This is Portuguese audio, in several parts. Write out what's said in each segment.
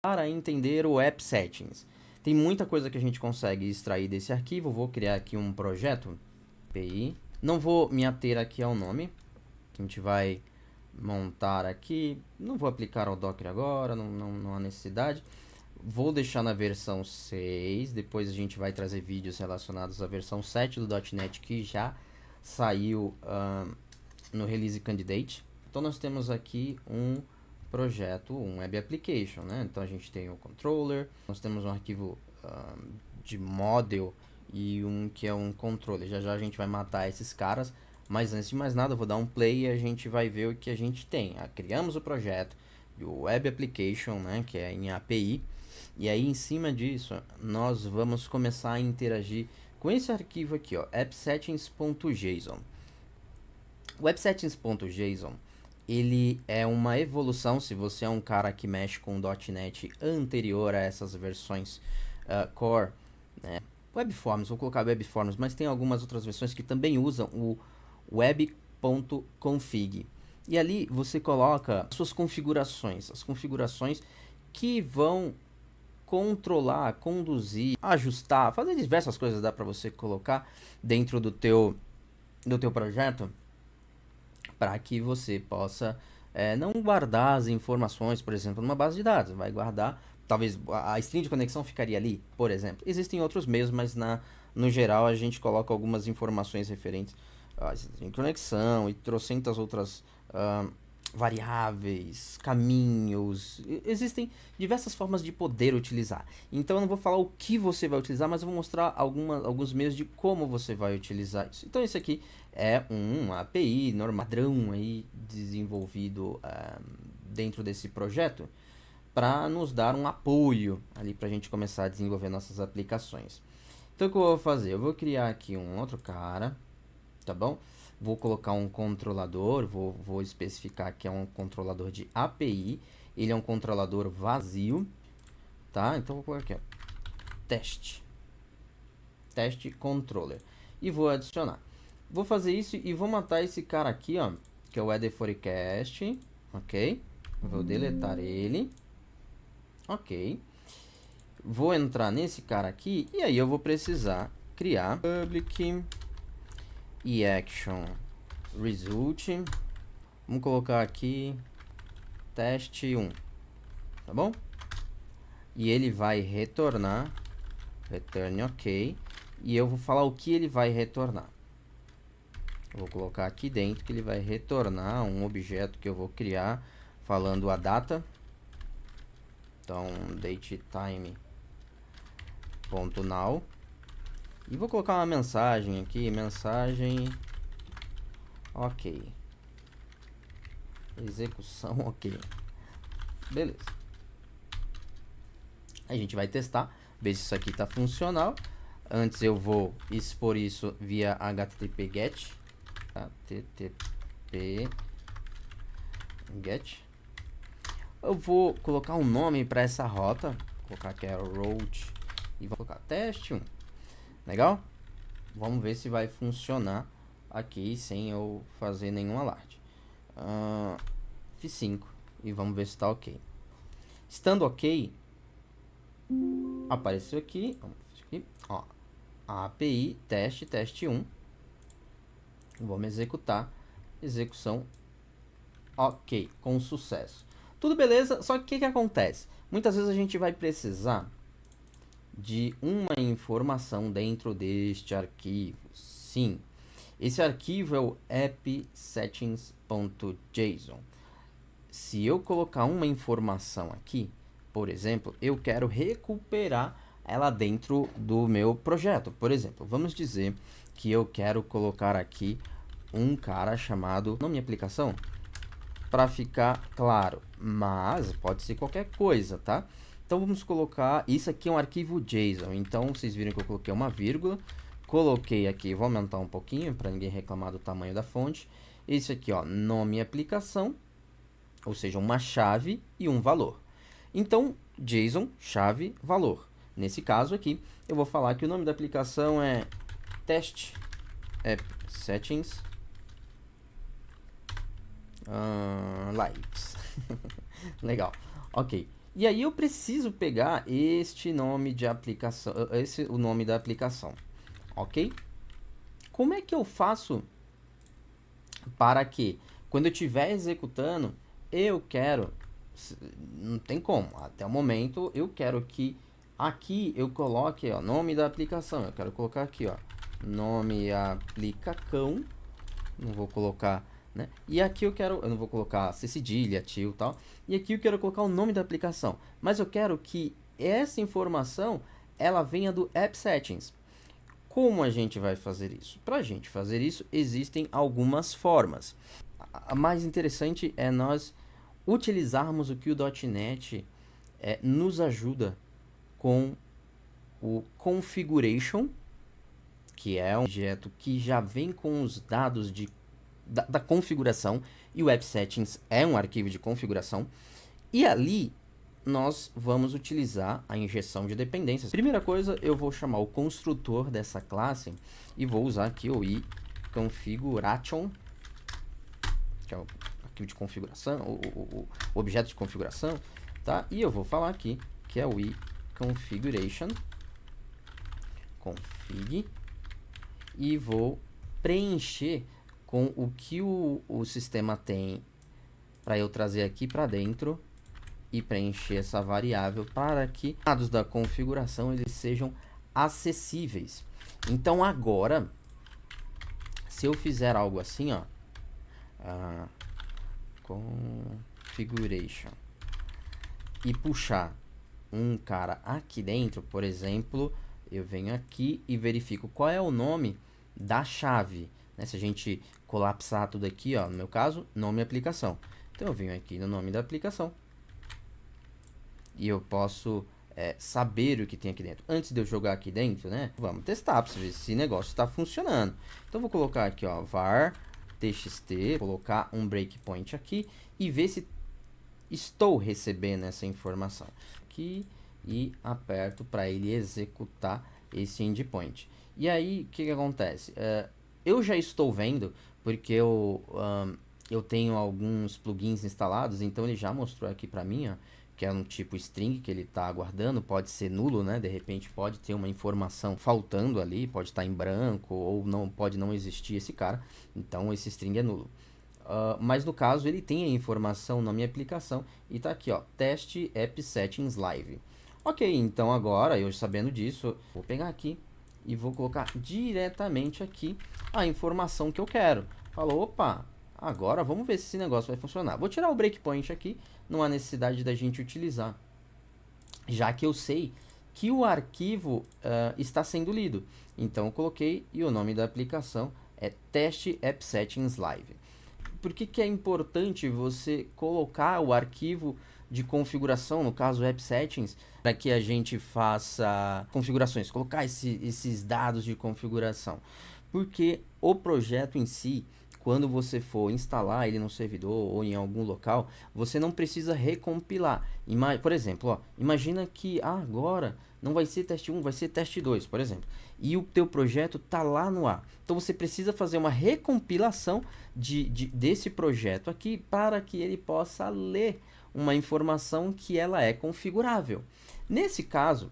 para entender o App Settings. Tem muita coisa que a gente consegue extrair desse arquivo. Vou criar aqui um projeto, API. Não vou me ater aqui ao nome. A gente vai montar aqui. Não vou aplicar ao Docker agora, não há necessidade. Vou deixar na versão 6. Depois a gente vai trazer vídeos relacionados à versão 7 do .NET que já saiu no Release Candidate. Então nós temos aqui um projeto, um Web Application, né? Então a gente tem o controller, nós temos um arquivo de model e um que é um controller. Já já a gente vai matar esses caras, mas antes de mais nada eu vou dar um play e a gente vai ver o que a gente tem. Criamos o projeto, o Web Application, né? Que é em API, e aí em cima disso nós vamos começar a interagir com esse arquivo aqui, ó, appsettings.json. O appsettings.json ele é uma evolução. Se você é um cara que mexe com .NET anterior a essas versões Core, né? Webforms, vou colocar Webforms, mas tem algumas outras versões que também usam o web.config. E ali você coloca suas configurações, as configurações que vão controlar, conduzir, ajustar, fazer diversas coisas dá para você colocar dentro do teu projeto, para que você possa não guardar as informações, por exemplo, numa base de dados. Vai guardar, talvez a string de conexão ficaria ali, por exemplo. Existem outros meios, mas no geral a gente coloca algumas informações referentes à string de conexão e trocentas outras variáveis, caminhos. Existem diversas formas de poder utilizar. Então eu não vou falar o que você vai utilizar, mas eu vou mostrar alguns meios de como você vai utilizar isso. Então esse aqui é um API padrão aí desenvolvido dentro desse projeto para nos dar um apoio ali para a gente começar a desenvolver nossas aplicações. Então o que eu vou fazer? Eu vou criar aqui um outro cara, tá bom? Vou colocar um controlador, vou especificar que é um controlador de API. Ele é um controlador vazio, tá? Então vou colocar aqui, ó, teste controller, e vou adicionar. Vou fazer isso e vou matar esse cara aqui, ó, que é o Ed Forecast, ok? Vou deletar ele, ok? Vou entrar nesse cara aqui e aí eu vou precisar criar public e action result. Vamos colocar aqui teste 1, tá bom? E ele vai retornar return ok, e eu vou falar o que ele vai retornar. Eu vou colocar aqui dentro que ele vai retornar um objeto que eu vou criar falando a data. Então datetime.now, e vou colocar uma mensagem aqui, mensagem ok, execução ok, beleza. A gente vai testar, ver se isso aqui está funcional. Antes eu vou expor isso via http get, http get. Eu vou colocar um nome para essa rota, vou colocar que é route, e vou colocar teste 1. Legal? Vamos ver se vai funcionar aqui sem eu fazer nenhum alarde. Fiz 5 e vamos ver se está ok. Estando ok, apareceu aqui, ó, a API teste 1. Vamos executar, execução ok, com sucesso. Tudo beleza, só que o que acontece? Muitas vezes a gente vai precisar de uma informação dentro deste arquivo. Sim, esse arquivo é o appsettings.json. Se eu colocar uma informação aqui, por exemplo, eu quero recuperar ela dentro do meu projeto. Por exemplo, vamos dizer que eu quero colocar aqui um cara chamado nome aplicação, para ficar claro, mas pode ser qualquer coisa, tá? Então vamos colocar, isso aqui é um arquivo JSON, então vocês viram que eu coloquei uma vírgula, coloquei aqui, vou aumentar um pouquinho para ninguém reclamar do tamanho da fonte. Esse aqui, ó, nome aplicação, ou seja, uma chave e um valor. Então, JSON, chave, valor. Nesse caso aqui, eu vou falar que o nome da aplicação é test app settings lives. Legal. Ok. E aí eu preciso pegar este nome de aplicação, o nome da aplicação, ok? Como é que eu faço para que, quando eu estiver executando, eu quero, não tem como, até o momento eu quero que aqui eu coloque, ó, nome da aplicação, eu quero colocar aqui, ó, nome aplicacão, não vou colocar, né? E aqui eu não vou colocar C cedilha, tio, tal. E aqui eu quero colocar o nome da aplicação, mas eu quero que essa informação ela venha do App Settings. Como a gente vai fazer isso? Para a gente fazer isso, existem algumas formas. A mais interessante é nós utilizarmos o que o .NET nos ajuda com o Configuration, que é um objeto que já vem com os dados da configuração, e o App Settings é um arquivo de configuração, e ali nós vamos utilizar a injeção de dependências. Primeira coisa, eu vou chamar o construtor dessa classe e vou usar aqui o iConfiguration, que é o arquivo de configuração, o objeto de configuração, tá? E eu vou falar aqui que é o iConfiguration, config, e vou preencher com o que o sistema tem para eu trazer aqui para dentro e preencher essa variável para que os dados da configuração eles sejam acessíveis. Então agora, se eu fizer algo assim, ó, configuration, e puxar um cara aqui dentro, por exemplo, eu venho aqui e verifico qual é o nome da chave, né? Se a gente colapsar tudo aqui, ó, no meu caso, nome aplicação. Então eu venho aqui no nome da aplicação e eu posso saber o que tem aqui dentro. Antes de eu jogar aqui dentro, né? Vamos testar para ver se o negócio está funcionando. Então eu vou colocar aqui, ó, var txt, colocar um breakpoint aqui e ver se estou recebendo essa informação aqui e aperto para ele executar esse endpoint. E aí o que acontece? Eu já estou vendo porque eu tenho alguns plugins instalados, então ele já mostrou aqui para mim, ó, que é um tipo string que ele está aguardando, pode ser nulo, né? De repente pode ter uma informação faltando ali, pode estar em branco ou não, pode não existir esse cara, então esse string é nulo. Mas no caso ele tem a informação na minha aplicação e está aqui, ó, teste app settings live. Ok, então agora eu sabendo disso, vou pegar aqui e vou colocar diretamente aqui a informação que eu quero. Falou, opa, agora vamos ver se esse negócio vai funcionar. Vou tirar o breakpoint aqui, não há necessidade da gente utilizar, já que eu sei que o arquivo está sendo lido. Então eu coloquei e o nome da aplicação é teste app settings live. Por que é importante você colocar o arquivo de configuração, no caso app settings, para que a gente faça configurações, colocar esses dados de configuração? Porque o projeto em si, quando você for instalar ele no servidor ou em algum local, você não precisa recompilar. Por exemplo, ó, imagina que agora não vai ser teste 1, vai ser teste 2, por exemplo. E o teu projeto está lá no ar. Então você precisa fazer uma recompilação desse projeto aqui para que ele possa ler uma informação que ela é configurável. Nesse caso,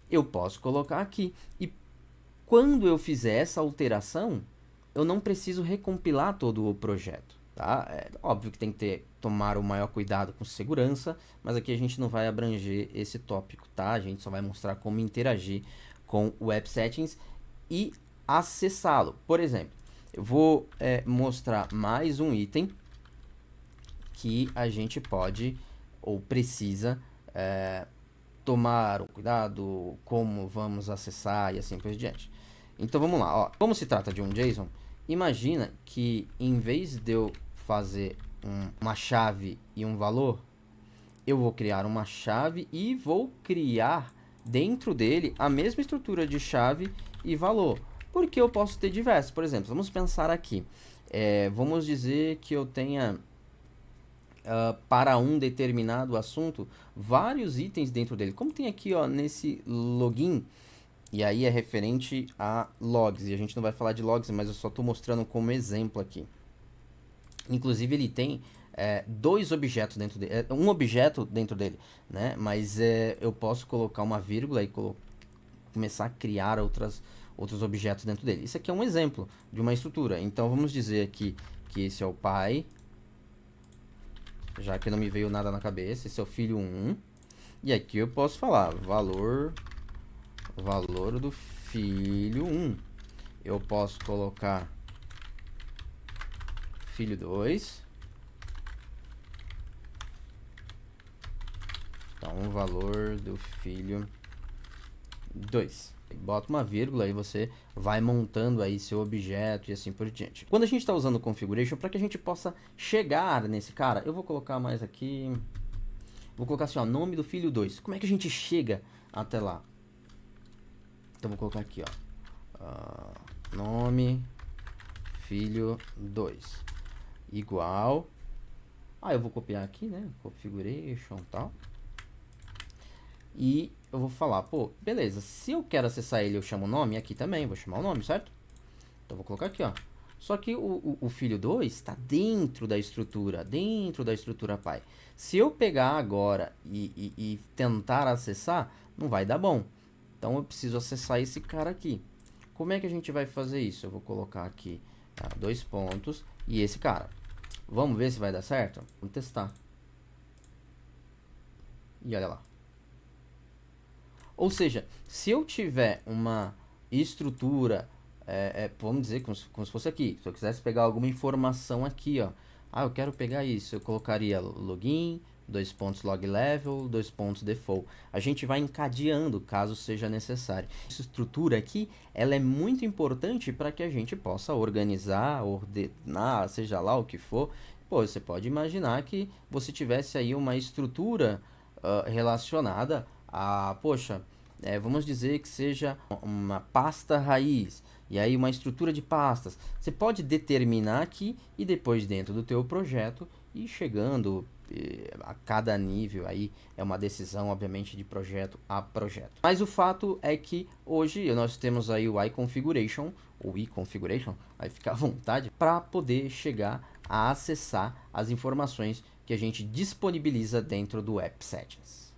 eu posso colocar aqui. E quando eu fizer essa alteração, eu não preciso recompilar todo o projeto. Tá? É óbvio que tem que tomar o maior cuidado com segurança, mas aqui a gente não vai abranger esse tópico, tá? A gente só vai mostrar como interagir com o App Settings e acessá-lo. Por exemplo, eu vou mostrar mais um item que a gente pode ou precisa tomar o cuidado, como vamos acessar e assim por diante. Então vamos lá, ó. Como se trata de um JSON, imagina que em vez de eu fazer uma chave e um valor, eu vou criar uma chave e vou criar dentro dele a mesma estrutura de chave e valor. Porque eu posso ter diversos. Por exemplo, vamos pensar aqui. Vamos dizer que eu tenha para um determinado assunto vários itens dentro dele. Como tem aqui, ó, nesse login, e aí é referente a logs, e a gente não vai falar de logs, mas eu só estou mostrando como exemplo aqui. Inclusive ele tem dois objetos dentro dele, um objeto dentro dele, né? Mas eu posso colocar uma vírgula e começar a criar outros objetos dentro dele. Isso aqui é um exemplo de uma estrutura. Então vamos dizer aqui que esse é o pai, já que não me veio nada na cabeça. Esse é o filho 1. E aqui eu posso falar valor do filho 1. Eu posso colocar filho 2. Então, o valor do filho 2. Bota uma vírgula e você vai montando aí seu objeto e assim por diante. Quando a gente está usando o configuration, para que a gente possa chegar nesse cara, eu vou colocar mais aqui. Vou colocar assim, ó, nome do filho 2. Como é que a gente chega até lá? Então, vou colocar aqui, ó. Nome filho 2 igual. Eu vou copiar aqui, né? Configuration e tal. E eu vou falar, pô, beleza, se eu quero acessar ele, eu chamo o nome, aqui também, vou chamar o nome, certo? Então, vou colocar aqui, ó. Só que o filho 2 está dentro da estrutura pai. Se eu pegar agora e tentar acessar, não vai dar bom. Então, eu preciso acessar esse cara aqui. Como é que a gente vai fazer isso? Eu vou colocar aqui, 2 pontos, e esse cara. Vamos ver se vai dar certo? Vamos testar. E olha lá. Ou seja, se eu tiver uma estrutura, vamos dizer, como se fosse aqui. Se eu quisesse pegar alguma informação aqui, ó. Eu quero pegar isso. Eu colocaria login, 2 pontos log level, 2 pontos default. A gente vai encadeando caso seja necessário. Essa estrutura aqui, ela é muito importante para que a gente possa organizar, ordenar, seja lá o que for. Pô, você pode imaginar que você tivesse aí uma estrutura relacionada poxa, vamos dizer que seja uma pasta raiz, e aí uma estrutura de pastas. Você pode determinar aqui e depois dentro do teu projeto ir chegando a cada nível. Aí é uma decisão, obviamente, de projeto a projeto. Mas o fato é que hoje nós temos aí o iConfiguration, ou iConfiguration, aí fica à vontade, para poder chegar a acessar as informações que a gente disponibiliza dentro do App Settings.